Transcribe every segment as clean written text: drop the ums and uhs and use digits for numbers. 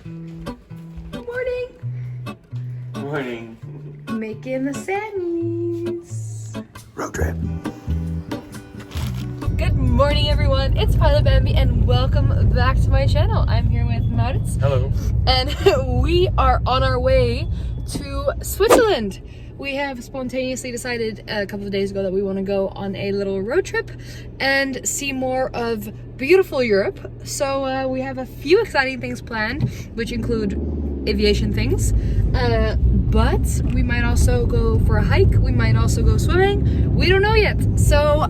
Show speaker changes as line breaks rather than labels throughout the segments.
Good morning.
Morning.
Making the Sammies.
Road trip.
Good morning, everyone. It's Pilot Bambi, and welcome back to my channel. I'm here with Maurits.
Hello.
And we are on our way to Switzerland. We have spontaneously decided a couple of days ago that we want to go on a little road trip and see more of beautiful Europe. So we have a few exciting things planned, which include aviation things. But we might also go for a hike. We might also go swimming. We don't know yet. So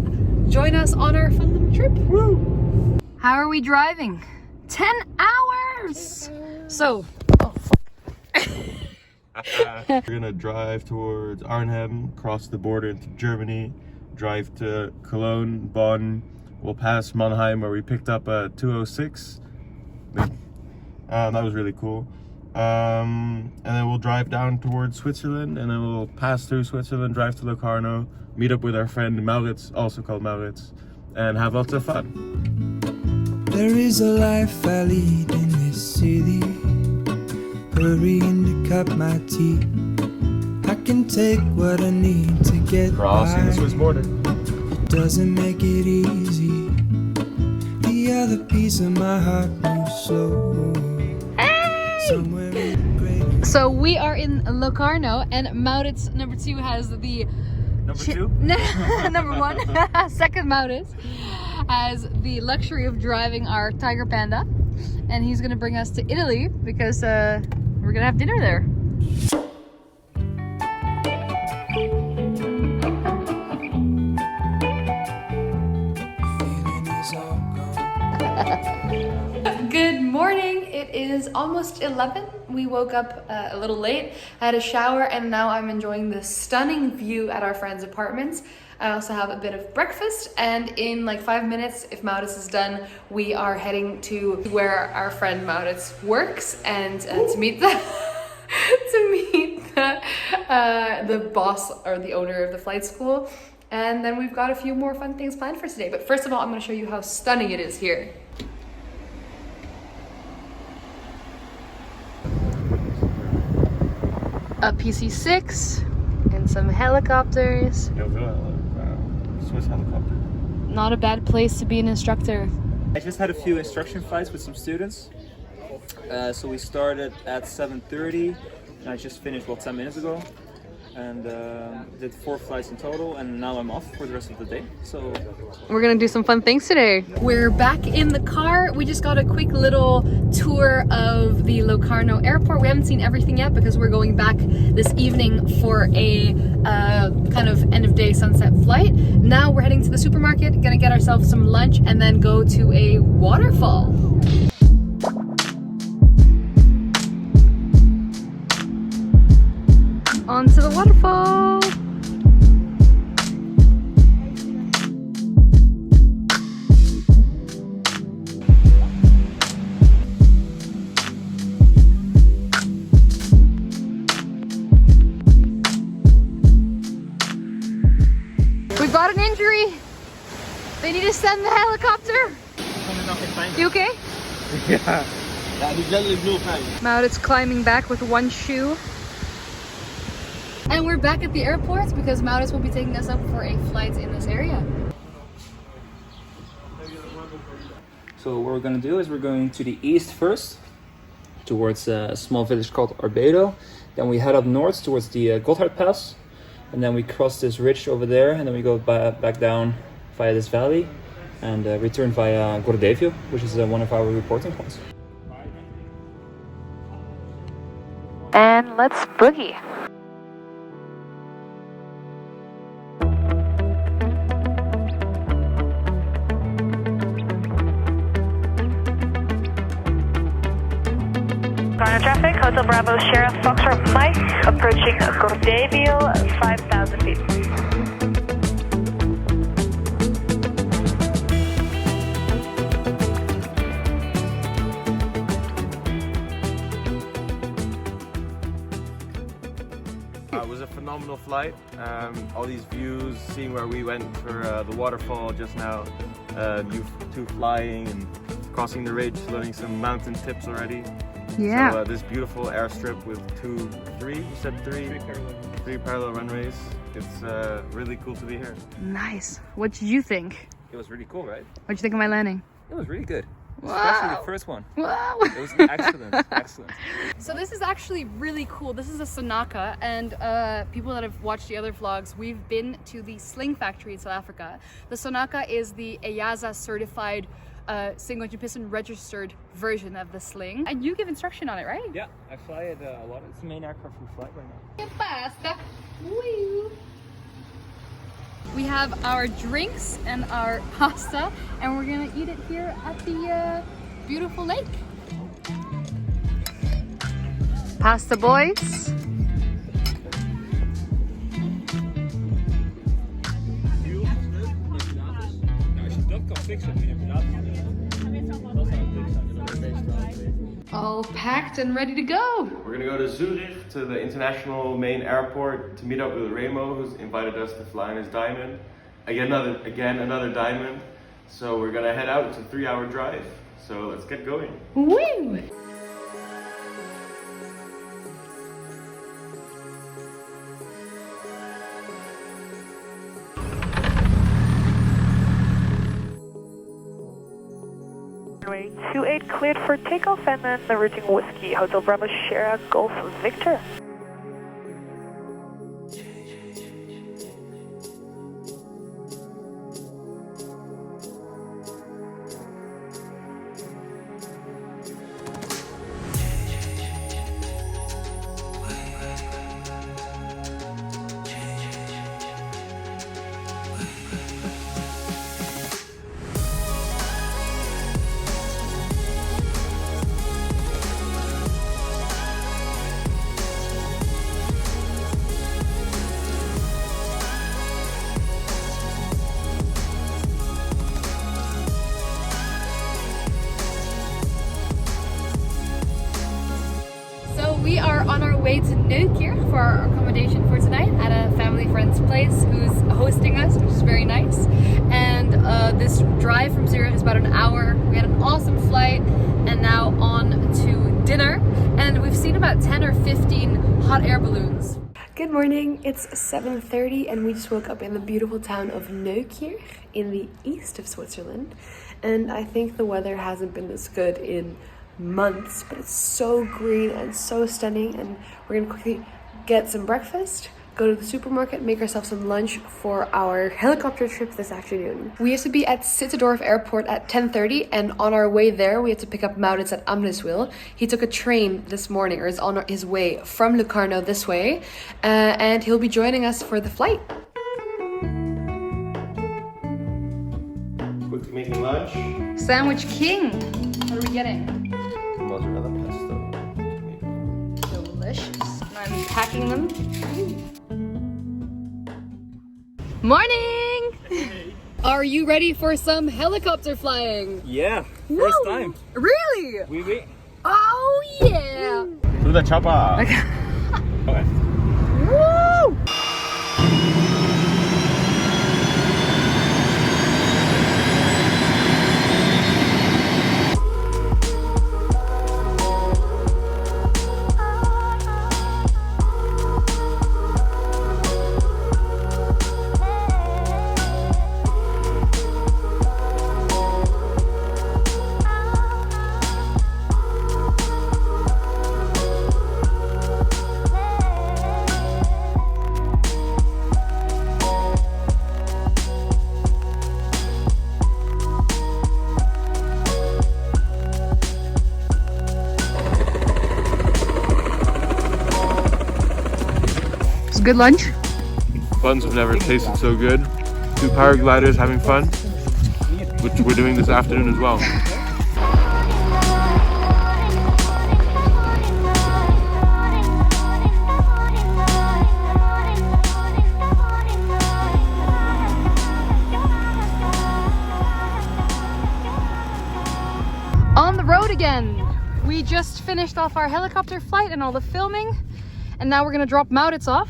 join us on our fun little trip. Woo! How are we driving? 10 hours! So, oh fuck.
We're gonna drive towards Arnhem, cross the border into Germany, drive to Cologne, Bonn. We'll pass Mannheim where we picked up a 206. That was really cool. And then we'll drive down towards Switzerland, and then we'll pass through Switzerland, drive to Locarno, meet up with our friend Maurits, also called Maurits, and have lots of fun.
There is a life I lead in this city, hurrying to cut my teeth. I can take what I need to get
Crossing
by.
the Swiss border.
It doesn't make it easy. The other piece of my heart moves slow. Somewhere in the great.
So we are in Locarno, and Maurits number 2 has the
Number 2?
number 1 second Maurits has the luxury of driving our Tiger Panda, and he's gonna bring us to Italy because we're gonna have dinner there.
Feeling is all gone.
Good morning. It is almost 11. We woke up a little late. I had a shower, and now I'm enjoying the stunning view at our friend's apartments. I also have a bit of breakfast, and in like 5 minutes, if Maurits is done, we are heading to where our friend Maurits works and to meet the the boss or the owner of the flight school. And then we've got a few more fun things planned for today. But first of all, I'm going to show you how stunning it is here. A PC-6 and some helicopters.
Swiss helicopter.
Not a bad place to be an instructor.
I just had a few instruction flights with some students. So we started at 7:30, and I just finished 10 minutes ago, and did 4 flights in total, and now I'm off for the rest of the day. So
We're gonna do some fun things today. We're back in the car. We just got a quick little tour of the Locarno airport. We haven't seen everything yet because we're going back this evening for a kind of end of day sunset flight. Now we're heading to the supermarket, gonna get ourselves some lunch, and then go to a waterfall. Onto the waterfall. We've got an injury. They need to send the helicopter. You okay?
Yeah.
Maurits climbing back with one shoe. And we're back at the airport because Maurits will be taking us up for a flight in this area.
what we're gonna do is we're going to the east first, towards a small village called Arbedo. Then we head up north towards the Gotthard Pass, and then we cross this ridge over there, and then we go back down via this valley and return via Gordevio, which is one of our reporting points.
And let's boogie.
Locarno traffic, Hotel Bravo, Sheriff Foxtrot Mike, approaching Gordevio, 5,000 feet.
It was a phenomenal flight. All these views, seeing where we went for the waterfall just now, you two flying and crossing the ridge, learning some mountain tips already.
Yeah.
So this beautiful airstrip with three parallel runways. It's really cool to be here.
Nice. What did you think?
It was really cool, right?
What'd you think of my landing?
It was really good.
Wow.
Especially the first one.
Wow.
It was excellent, excellent.
So this is actually really cool. This is a Sonaka, and people that have watched the other vlogs, we've been to the sling factory in South Africa. The Sonaka is the EASA certified single engine piston registered version of the sling, and you give instruction on it, right?
Yeah, I fly it a lot. It's the main aircraft we fly right now.
Pasta. We have our drinks and our pasta, and we're gonna eat it here at the beautiful lake. Pasta boys. All packed and ready to go.
We're gonna go to Zurich, to the international main airport, to meet up with Remo, who's invited us to fly in his Diamond. Again, another Diamond. So we're gonna head out. It's a 3-hour drive. So let's get going.
Woo!
Runway 28 cleared for takeoff, and then the routing whiskey, Hotel Bravo Sierra Golf Victor.
We are on our way to Neukirch for our accommodation for tonight at a family friend's place who's hosting us, which is very nice. And this drive from Zurich is about an hour. We had an awesome flight, and now on to dinner. And we've seen about 10 or 15 hot air balloons. Good morning, it's 7:30 and we just woke up in the beautiful town of Neukirch in the east of Switzerland. And I think the weather hasn't been this good in months, but it's so green and so stunning, and we're gonna quickly get some breakfast, go to the supermarket, make ourselves some lunch for our helicopter trip this afternoon. We have to be at Sittendorf Airport at 10:30, and on our way there we had to pick up Maurits at Amneswil. He took a train this morning, or is on his way from Locarno this way, and he'll be joining us for the flight.
Quickly making lunch.
Sandwich King! What are we getting?
Mozzarella pesto.
Delicious. And I'm packing them. Morning!
Hey.
Are you ready for some helicopter flying?
Yeah, first
Woo!
time.
Really?
Oui.
Oh yeah!
To the chopper.
Okay.
Okay.
Woo! Good lunch.
Buns have never tasted so good. 2 paragliders having fun, which we're doing this afternoon as well.
On the road again. We just finished off our helicopter flight and all the filming, and now we're gonna drop Maurits off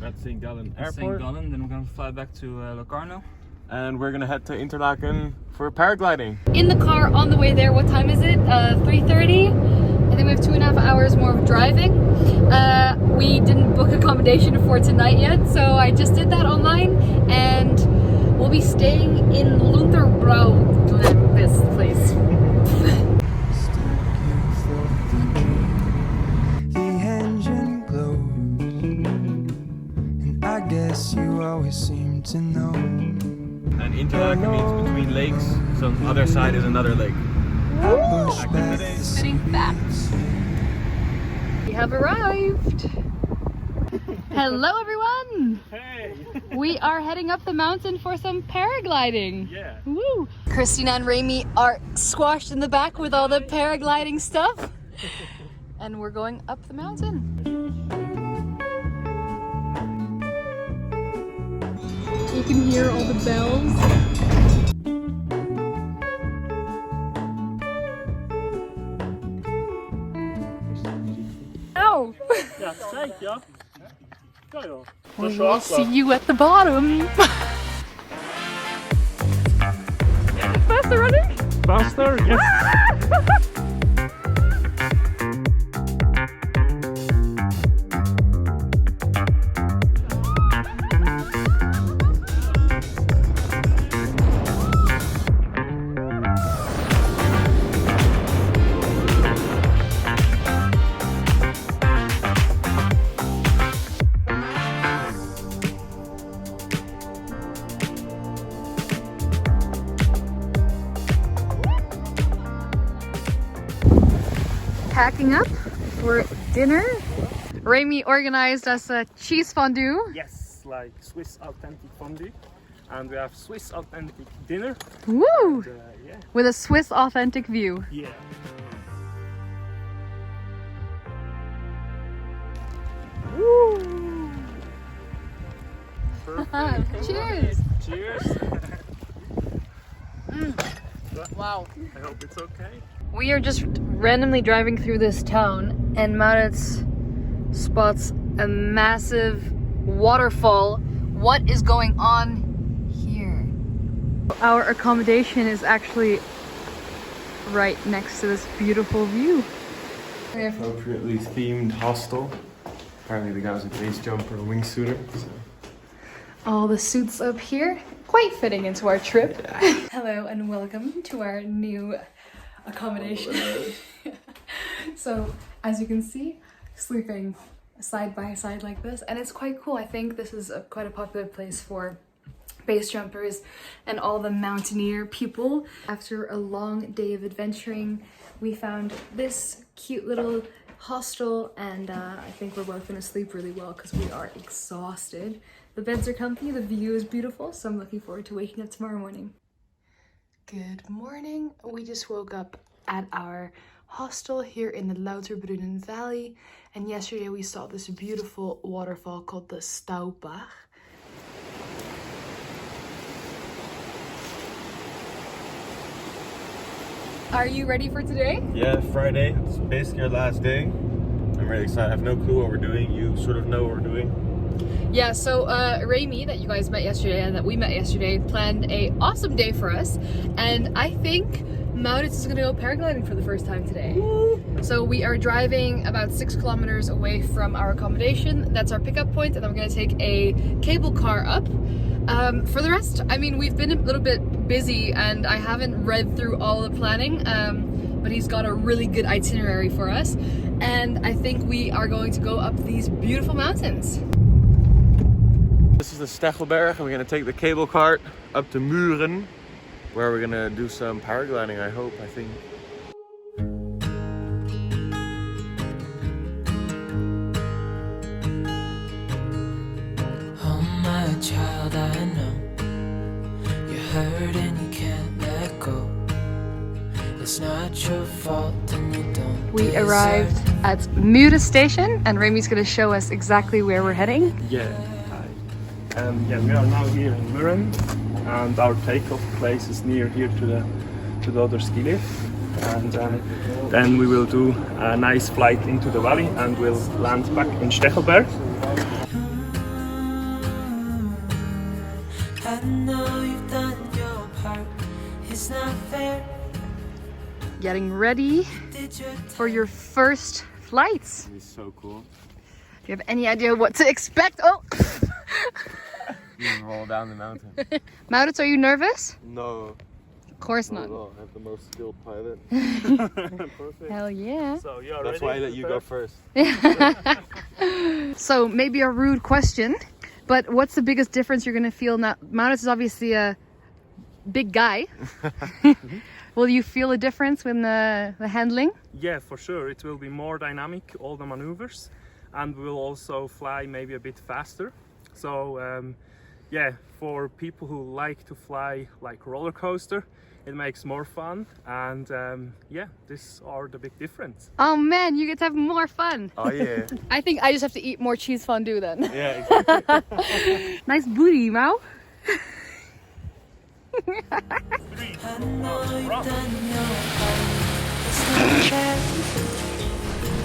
At St. Gallen
St.
Airport.
Gallen, then we're gonna fly back to Locarno.
And we're gonna head to Interlaken for paragliding.
in the car on the way there. What time is it? 3:30. I think have 2.5 hours more of driving. We didn't book accommodation for tonight yet, so I just did that online, and we'll be staying in Lauterbrunnen, this place.
You always seem to know.
And Interlaken means between lakes, so on the other side is another lake.
Fitting facts. We have arrived. Hello everyone!
Hey!
We are heading up the mountain for some paragliding.
Yeah.
Woo! Christina and Remy are squashed in the back with all the paragliding stuff. And we're going up the mountain. You can hear all the bells. Ow!
Ja, kijk, ja.
We will see you at the bottom. Faster running?
Faster, yes.
Packing up for dinner. Remy organized us a cheese fondue.
Yes, like Swiss authentic fondue. And we have Swiss authentic dinner.
Woo!
And, yeah.
With a Swiss authentic view.
Yeah.
Woo!
Perfect.
Cheers!
Cheers.
Wow.
I hope it's okay.
We are just randomly driving through this town, and Maurits spots a massive waterfall. What is going on here? Our accommodation is actually right next to this beautiful view.
Appropriately themed hostel. Apparently the guy was a base jumper, a wingsuiter. So.
All the suits up here, quite fitting into our trip. Hello and welcome to our new accommodation. So as you can see, sleeping side by side like this, and it's quite cool. I think this is quite a popular place for base jumpers and all the mountaineer people. After a long day of adventuring, we found this cute little hostel, and I think we're both gonna sleep really well because we are exhausted. The beds are comfy, the view is beautiful, so I'm looking forward to waking up tomorrow morning. Good morning. We just woke up at our hostel here in the Lauterbrunnen Valley, and yesterday we saw this beautiful waterfall called the Staubach. Are you ready for today?
Yeah, Friday. It's basically our last day. I'm really excited. I have no clue what we're doing. You sort of know what we're doing.
Yeah, so Remy, that you guys met yesterday and that we met yesterday, planned a awesome day for us, and I think Maurits is gonna go paragliding for the first time today. Woo! So we are driving about 6 kilometers away from our accommodation. That's our pickup point, and then we're gonna take a cable car up. For the rest, I mean, we've been a little bit busy and I haven't read through all the planning, but he's got a really good itinerary for us, and I think we are going to go up these beautiful mountains.
This is the Stechelberg, and we're going to take the cable cart up to Mürren, where we're going to do some paragliding, I think.
Oh my child, I know you're hurt and you can't let go. It's not your fault and you don't.
We arrived at Mürren station, and Remy's going to show us exactly where we're heading.
Yeah. Yeah, we are now here in Mürren, and our takeoff place is near here to the other ski lift, and then we will do a nice flight into the valley and we'll land back in Stechelberg.
I know you've done your part. It's not fair.
Getting ready for your first flights.
It's so cool.
Do you have any idea what to expect? Oh!
You can roll down the mountain.
Maurits, are you nervous?
No.
Of course
Not
not.
at all. I have the most skilled pilot.
Perfect.
Hell yeah.
So you are
That's
ready?
why I let you go first.
So maybe a rude question, but what's the biggest difference you're gonna feel now? Maurits is obviously a big guy. Will you feel a difference when the handling?
Yeah, for sure. It will be more dynamic, all the maneuvers, and we'll also fly maybe a bit faster. So yeah, for people who like to fly like roller coaster, it makes more fun, and yeah, these are the big difference.
Oh man, you get to have more fun.
Oh yeah.
I think I just have to eat more cheese fondue then.
Yeah, exactly.
Nice booty, Mau.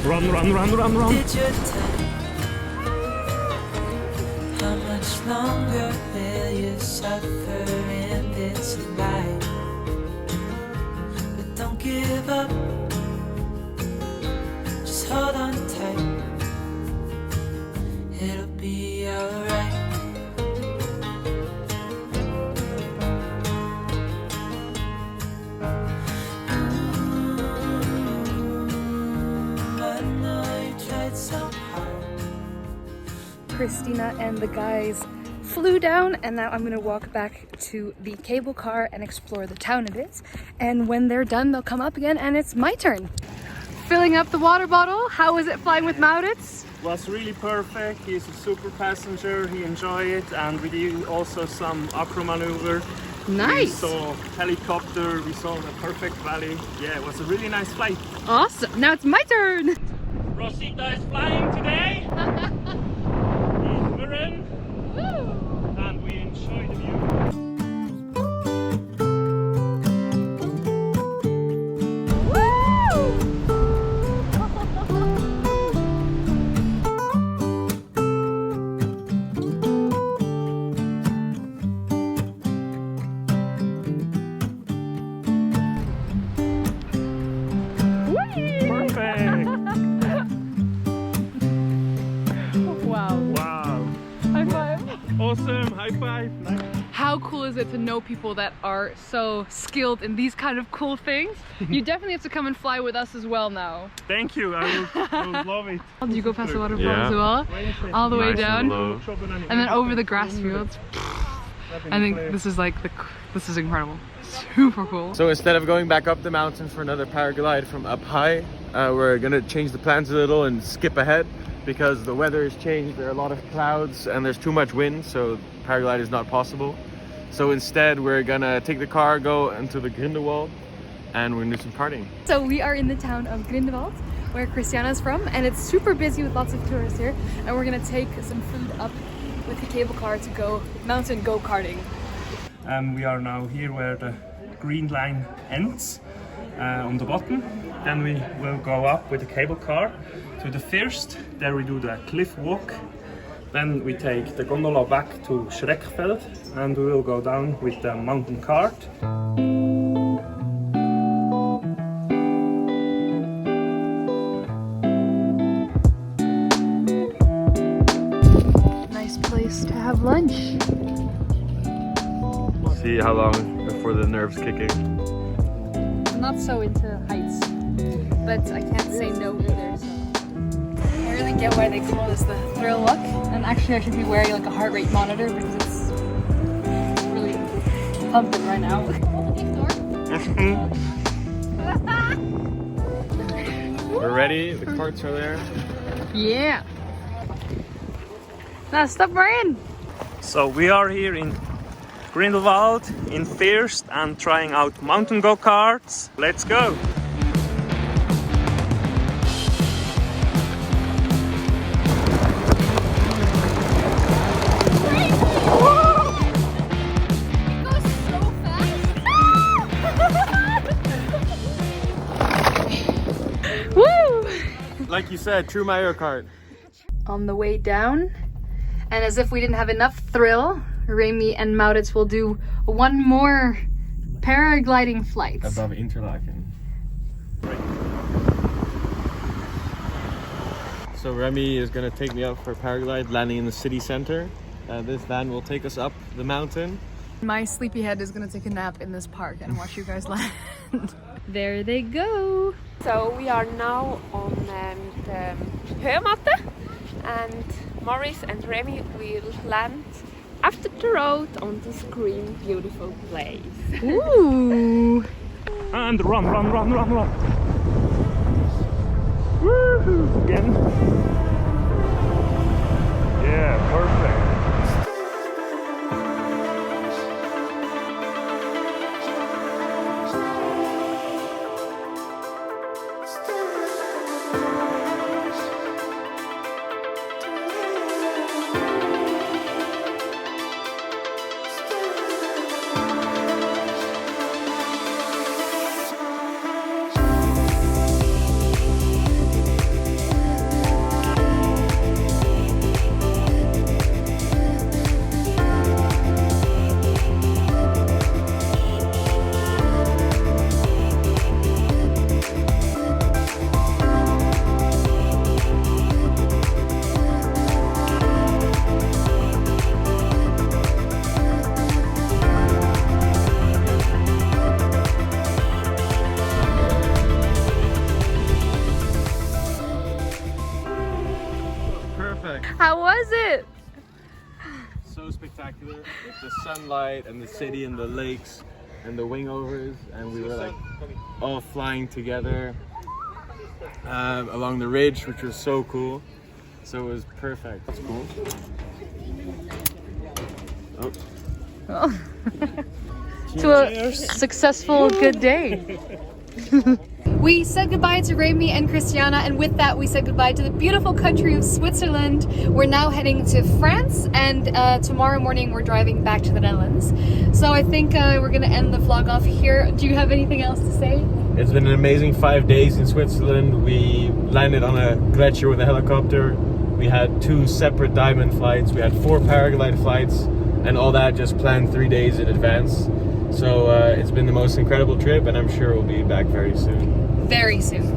Run, run, run, run, run.
How much longer will you suffer in this life? But don't give up. Just hold on tight. It'll be alright. I know you tried so hard.
Christina and the guys flew down, and now I'm gonna walk back to the cable car and explore the town a bit. And when they're done, they'll come up again and it's my turn. Filling up the water bottle. How was it flying with Maurits?
Was really perfect. He's a super passenger. He enjoyed it, and we did also some acro maneuver. We
Nice.
saw helicopter. We saw the perfect valley. Yeah, it was a really nice flight.
Awesome. Now it's my turn.
Rosita is flying today in Mürren, and we enjoy the view. Perfect!
Wow.
Wow!
High five.
Awesome! High five! Nice.
How cool is it to know people that are so skilled in these kind of cool things? You definitely have to come and fly with us as well now.
Thank you. I will love it.
Did you go past the waterfall
Yeah.
as well? All the way
Nice
down.
and low.
And then over the grass fields. I think this is like this is incredible. Super cool.
So instead of going back up the mountain for another paraglide from up high, we're gonna change the plans a little and skip ahead because the weather has changed. There are a lot of clouds and there's too much wind, so paraglide is not possible. So instead, we're gonna take the car, go into the Grindelwald, and we're gonna do some karting.
So we are in the town of Grindelwald, where Christiana's from, and it's super busy with lots of tourists here. And we're gonna take some food up with the cable car to go mountain go-karting.
We are now here where the green line ends on the bottom. Then we will go up with the cable car to the first. There we do the cliff walk. Then we take the gondola back to Schreckfeld, and we will go down with the mountain cart.
Nice place to have lunch.
See how long before the nerves kick in.
I'm not so into heights, but I can't say no either. So. I really get why they call this the thrill look. And actually, I should be wearing like a heart rate monitor because it's really pumping right now.
We're ready, the carts are there.
Yeah. Now stop Mürren.
So we are here in Grindelwald in First and trying out mountain go-karts. Let's go!
Like you said, true Mario Kart.
On the way down, and as if we didn't have enough thrill, Remy and Maurits will do one more paragliding flight.
Above Interlaken. So Remy is going to take me up for a paraglide, landing in the city center. This van will take us up the mountain.
My sleepy head is gonna take a nap in this park and watch you guys land. There they go.
So we are now on the Hörmatte, and Maurice and Remy will land after the road on this green, beautiful place.
Ooh.
And run. Woohoo! Again. Yeah, perfect.
How was it?
So spectacular with the sunlight and the city and the lakes and the wingovers, and we were like all flying together along the ridge, which was so cool. So it was perfect. That's cool. Oh.
To a successful good day. We said goodbye to Remy and Christiana, and with that we said goodbye to the beautiful country of Switzerland. We're now heading to France, and tomorrow morning we're driving back to the Netherlands. So I think we're gonna end the vlog off here. Do you have anything else to say?
It's been an amazing 5 days in Switzerland. We landed on a glacier with a helicopter. We had 2 separate diamond flights. We had 4 paraglide flights, and all that just planned 3 days in advance. So it's been the most incredible trip, and I'm sure we'll be back very soon.
Very soon.